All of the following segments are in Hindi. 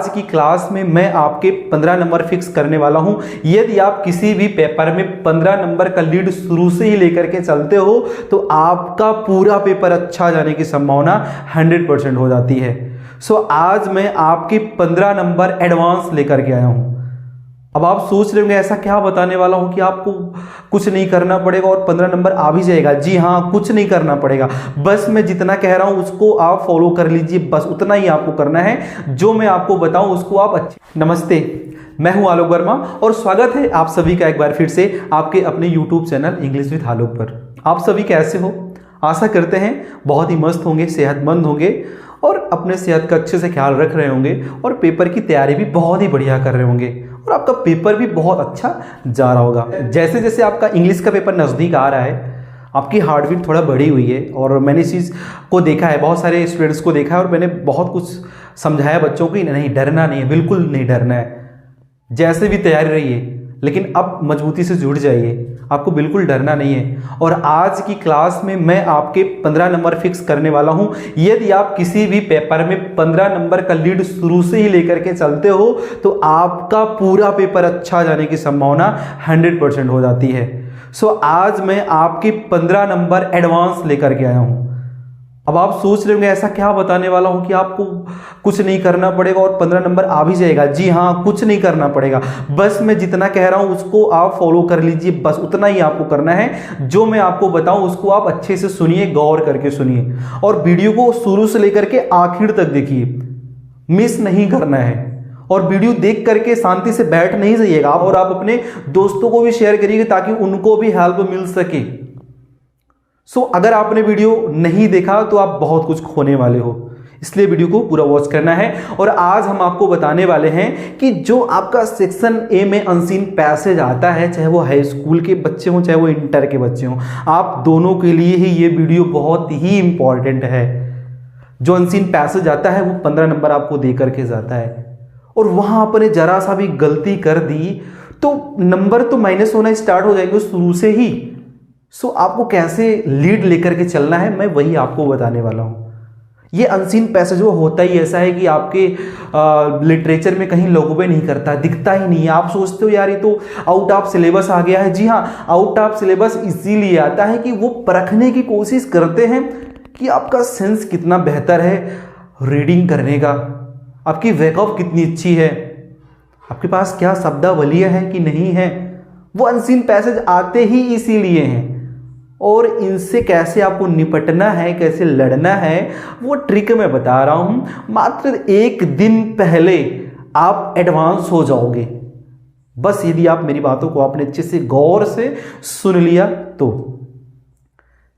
आज की क्लास में मैं आपके 15 नंबर फिक्स करने वाला हूं। यदि आप किसी भी पेपर में 15 नंबर का लीड शुरू से ही लेकर के चलते हो तो आपका पूरा पेपर अच्छा जाने की संभावना 100% हो जाती है। आज मैं आपके 15 नंबर एडवांस लेकर के आया हूं। अब आप सोच रहे होंगे ऐसा क्या बताने वाला हूं कि आपको कुछ नहीं करना पड़ेगा और 15 नंबर आ भी जाएगा। जी हाँ, कुछ नहीं करना पड़ेगा, बस मैं जितना कह रहा हूं उसको आप फॉलो कर लीजिए, बस उतना ही आपको करना है। जो मैं आपको बताऊं उसको आप अच्छे। नमस्ते, मैं हूं आलोक वर्मा और स्वागत है आप सभी का एक बार फिर से आपके अपने यूट्यूब चैनल इंग्लिश विद आलोक पर। आप सभी कैसे हो? आशा करते हैं बहुत ही मस्त होंगे, सेहतमंद होंगे और अपने सेहत का अच्छे से ख्याल रख रहे होंगे और पेपर की तैयारी भी बहुत ही बढ़िया कर रहे होंगे और आपका पेपर भी बहुत अच्छा जा रहा होगा। जैसे जैसे आपका इंग्लिश का पेपर नज़दीक आ रहा है, आपकी हार्टबीट थोड़ा बढ़ी हुई है और मैंने इस चीज़ को देखा है, बहुत सारे स्टूडेंट्स को देखा है और मैंने बहुत कुछ समझाया बच्चों को, नहीं डरना नहीं है, बिल्कुल नहीं डरना है। जैसे भी तैयारी रही है लेकिन अब मजबूती से जुड़ जाइए, आपको बिल्कुल डरना नहीं है। और आज की क्लास में मैं आपके 15 नंबर फिक्स करने वाला हूं। यदि आप किसी भी पेपर में 15 नंबर का लीड शुरू से ही लेकर के चलते हो तो आपका पूरा पेपर अच्छा जाने की संभावना 100% हो जाती है। आज मैं आपके 15 नंबर एडवांस लेकर के आया हूं। अब आप सोच रहे होंगे ऐसा क्या बताने वाला हूं कि आपको कुछ नहीं करना पड़ेगा और 15 नंबर आ भी जाएगा। जी हाँ, कुछ नहीं करना पड़ेगा, बस मैं जितना कह रहा हूं उसको आप फॉलो कर लीजिए, बस उतना ही आपको करना है। जो मैं आपको बताऊं उसको आप अच्छे से सुनिए, गौर करके सुनिए और वीडियो को शुरू से लेकर के आखिर तक देखिए, मिस नहीं करना है। और वीडियो देख करके शांति से बैठ नहीं जाइएगा और आप अपने दोस्तों को भी शेयर करिए ताकि उनको भी हेल्प मिल सके। अगर आपने वीडियो नहीं देखा तो आप बहुत कुछ खोने वाले हो, इसलिए वीडियो को पूरा वॉच करना है। और आज हम आपको बताने वाले हैं कि जो आपका सेक्शन ए में अनसीन पैसेज आता है, चाहे वो हाई स्कूल के बच्चे हों चाहे वो इंटर के बच्चे हों, आप दोनों के लिए ही ये वीडियो बहुत ही इंपॉर्टेंट है। जो अनसीन पैसेज आता है वो 15 नंबर आपको दे करके जाता है और वहां आपने जरा सा भी गलती कर दी तो नंबर तो माइनस होना स्टार्ट हो जाएंगे शुरू से ही। आपको कैसे लीड लेकर के चलना है मैं वही आपको बताने वाला हूं। ये अनसीन पैसेज वो होता ही ऐसा है कि आपके लिटरेचर में कहीं लोगों पे नहीं करता, दिखता ही नहीं है। आप सोचते हो यार ये तो आउट ऑफ सिलेबस आ गया है। जी हाँ, आउट ऑफ सिलेबस इसीलिए आता है कि वो परखने की कोशिश करते हैं कि आपका सेंस कितना बेहतर है रीडिंग करने का, आपकी वैकअप कितनी अच्छी है, आपके पास क्या शब्दावलियां हैं कि नहीं है। वो अनसीन पैसेज आते ही इसीलिए हैं और इनसे कैसे आपको निपटना है, कैसे लड़ना है, वो ट्रिक मैं बता रहा हूं। मात्र एक दिन पहले आप एडवांस हो जाओगे, बस यदि आप मेरी बातों को आपने अच्छे से गौर से सुन लिया तो।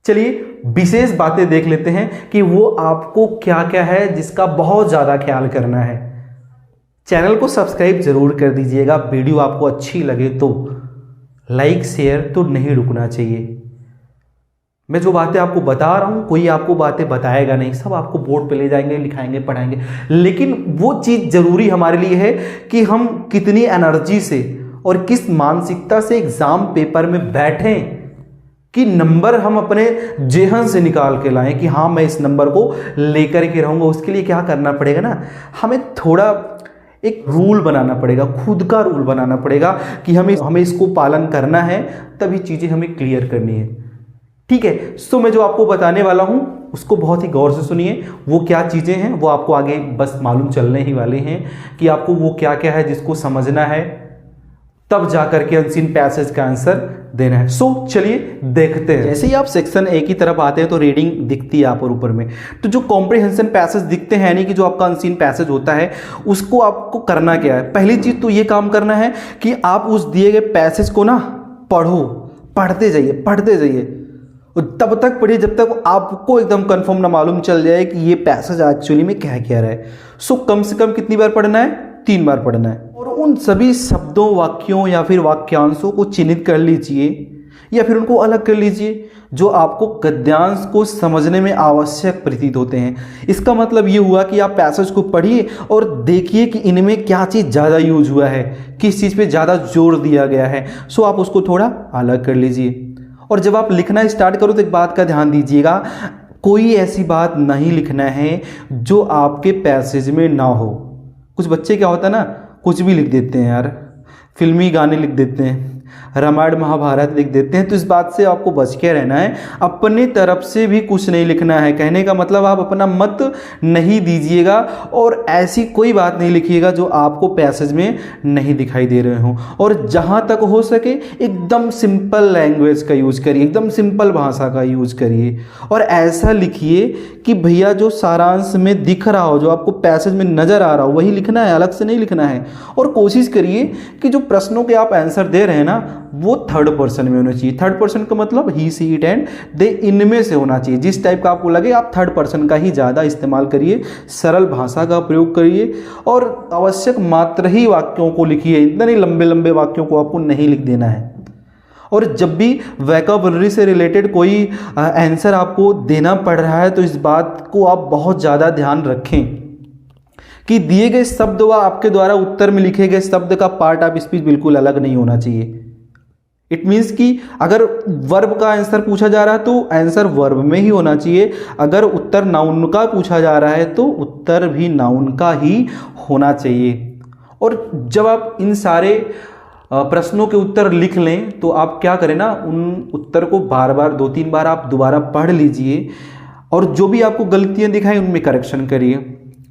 चलिए विशेष बातें देख लेते हैं कि वो आपको क्या क्या है जिसका बहुत ज़्यादा ख्याल करना है। चैनल को सब्सक्राइब जरूर कर दीजिएगा, वीडियो आपको अच्छी लगे तो लाइक शेयर तो नहीं रुकना चाहिए। मैं जो बातें आपको बता रहा हूं कोई आपको बातें बताएगा नहीं, सब आपको बोर्ड पे ले जाएंगे, लिखाएंगे, पढ़ाएंगे, लेकिन वो चीज़ जरूरी हमारे लिए है कि हम कितनी एनर्जी से और किस मानसिकता से एग्जाम पेपर में बैठें कि नंबर हम अपने जेहन से निकाल के लाएं कि हाँ मैं इस नंबर को लेकर के रहूंगा। उसके लिए क्या करना पड़ेगा ना, हमें थोड़ा एक रूल बनाना पड़ेगा, खुद का रूल बनाना पड़ेगा कि हमें इसको पालन करना है, तभी चीज़ें हमें क्लियर करनी है। ठीक है, मैं जो आपको बताने वाला हूं उसको बहुत ही गौर से सुनिए। वो क्या चीज़ें हैं वो आपको आगे बस मालूम चलने ही वाले हैं कि आपको वो क्या क्या है जिसको समझना है, तब जाकर के अनसीन पैसेज का आंसर देना है। चलिए देखते हैं। जैसे ही आप सेक्शन ए की तरफ आते हैं तो रीडिंग दिखती है आप ऊपर में, तो जो कॉम्प्रिहेंशन पैसेज दिखते हैं यानी कि जो आपका अनसीन पैसेज होता है उसको आपको करना क्या है। पहली चीज तो ये काम करना है कि आप उस दिए गए पैसेज को ना पढ़ते जाइए और तब तक पढ़िए जब तक आपको एकदम कंफर्म ना मालूम चल जाए कि ये पैसेज एक्चुअली में क्या कह रहा है। कम से कम कितनी बार पढ़ना है? 3 बार पढ़ना है और उन सभी शब्दों, वाक्यों या फिर वाक्यांशों को चिन्हित कर लीजिए या फिर उनको अलग कर लीजिए जो आपको गद्यांश को समझने में आवश्यक प्रतीत होते हैं। इसका मतलब ये हुआ कि आप पैसेज को पढ़िए और देखिए कि इनमें क्या चीज़ ज़्यादा यूज हुआ है, किस चीज़ पे ज़्यादा जोर दिया गया है। आप उसको थोड़ा अलग कर लीजिए। और जब आप लिखना स्टार्ट करो तो एक बात का ध्यान दीजिएगा, कोई ऐसी बात नहीं लिखना है जो आपके पैसेज में ना हो। कुछ बच्चे क्या होता है ना, कुछ भी लिख देते हैं यार, फिल्मी गाने लिख देते हैं, रामायण महाभारत लिख देते हैं। तो इस बात से आपको बच के रहना है, अपनी तरफ से भी कुछ नहीं लिखना है। कहने का मतलब आप अपना मत नहीं दीजिएगा और ऐसी कोई बात नहीं लिखिएगा जो आपको पैसेज में नहीं दिखाई दे रहे हो। और जहाँ तक हो सके एकदम सिंपल लैंग्वेज का यूज़ करिए, एकदम सिंपल भाषा का यूज़ करिए और ऐसा लिखिए कि भैया जो सारांश में दिख रहा हो, जो आपको पैसेज में नज़र आ रहा हो वही लिखना है, अलग से नहीं लिखना है। और कोशिश करिए कि जो प्रश्नों के आप आंसर दे रहे हैं ना वो थर्ड पर्सन में होना चाहिए। थर्ड पर्सन का मतलब ही, सी, इट एंड दे, इनमें से होना चाहिए। जिस टाइप का आपको लगे आप थर्ड पर्सन का ही ज़्यादा इस्तेमाल करिए, सरल भाषा का प्रयोग करिए और आवश्यक मात्र ही वाक्यों को लिखिए। इतने नहीं लंबे लंबे वाक्यों को आपको नहीं लिख देना है। और जब भी वोकैबुलरी से रिलेटेड कोई आंसर आपको देना पड़ रहा है तो इस बात को आप बहुत ज़्यादा ध्यान रखें कि दिए गए शब्द व आपके द्वारा उत्तर में लिखे गए शब्द का पार्ट ऑफ स्पीच बिल्कुल अलग नहीं होना चाहिए। इट मीन्स कि अगर वर्ब का आंसर पूछा जा रहा है तो आंसर वर्ब में ही होना चाहिए, अगर उत्तर नाउन का पूछा जा रहा है तो उत्तर भी नाउन का ही होना चाहिए। और जब आप इन सारे प्रश्नों के उत्तर लिख लें तो आप क्या करें ना, उन उत्तर को बार बार 2-3 बार आप दोबारा पढ़ लीजिए और जो भी आपको गलतियां दिखाएं उनमें करेक्शन करिए।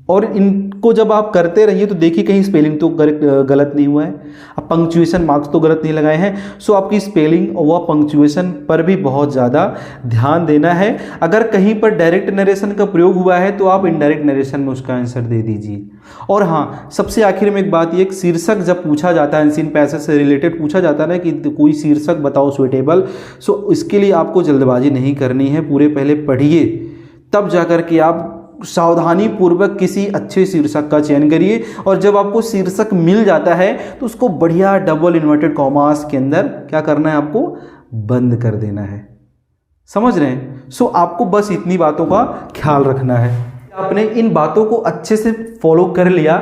और इनको जब आप करते रहिए तो देखिए कहीं स्पेलिंग तो गलत नहीं हुआ है, अब पंक्चुएशन मार्क्स तो गलत नहीं लगाए हैं। सो आपकी स्पेलिंग व पंक्चुएशन पर भी बहुत ज़्यादा ध्यान देना है। अगर कहीं पर डायरेक्ट नरेशन का प्रयोग हुआ है तो आप इनडायरेक्ट नरेशन में उसका आंसर दे दीजिए। और हाँ, सबसे आखिर में एक बात, ये शीर्षक जब पूछा जाता है, अनसीन पैसेज से रिलेटेड पूछा जाता है ना कि कोई शीर्षक बताओ सुइटेबल, सो इसके लिए आपको जल्दबाजी नहीं करनी है, पूरे पहले पढ़िए तब जाकर के आप सावधानी पूर्वक किसी अच्छे शीर्षक का चयन करिए। और जब आपको शीर्षक मिल जाता है तो उसको बढ़िया डबल इन्वर्टेड कॉमास के अंदर क्या करना है, आपको बंद कर देना है। समझ रहे हैं? सो आपको बस इतनी बातों का ख्याल रखना है। आपने इन बातों को अच्छे से फॉलो कर लिया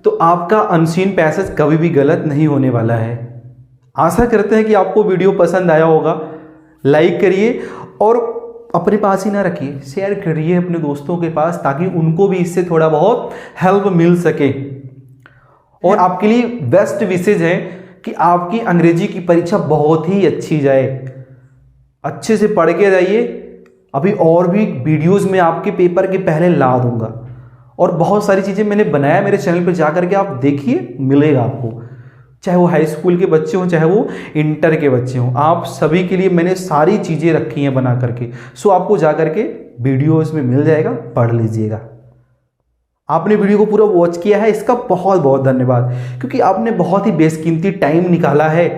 तो आपका अनसीन पैसेज कभी भी गलत नहीं होने वाला है। आशा करते हैं कि आपको वीडियो पसंद आया होगा। लाइक करिए और अपने पास ही ना रखिए, शेयर करिए अपने दोस्तों के पास ताकि उनको भी इससे थोड़ा बहुत हेल्प मिल सके। और आपके लिए बेस्ट विशेज है कि आपकी अंग्रेजी की परीक्षा बहुत ही अच्छी जाए। अच्छे से पढ़ के जाइए। अभी और भी वीडियोस में आपके पेपर के पहले ला दूंगा और बहुत सारी चीज़ें मैंने बनाया, मेरे चैनल पर जा करके आप देखिए, मिलेगा आपको। चाहे वो हाई स्कूल के बच्चे हों, चाहे वो इंटर के बच्चे हों, आप सभी के लिए मैंने सारी चीज़ें रखी हैं बना करके। सो आपको जा करके वीडियो इसमें मिल जाएगा, पढ़ लीजिएगा। आपने वीडियो को पूरा वॉच किया है, इसका बहुत बहुत धन्यवाद, क्योंकि आपने बहुत ही बेशकीमती टाइम निकाला है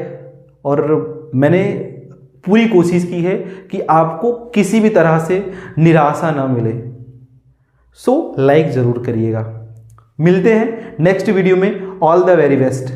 और मैंने पूरी कोशिश की है कि आपको किसी भी तरह से निराशा ना मिले। सो लाइक ज़रूर करिएगा। मिलते हैं नेक्स्ट वीडियो में। All the very best.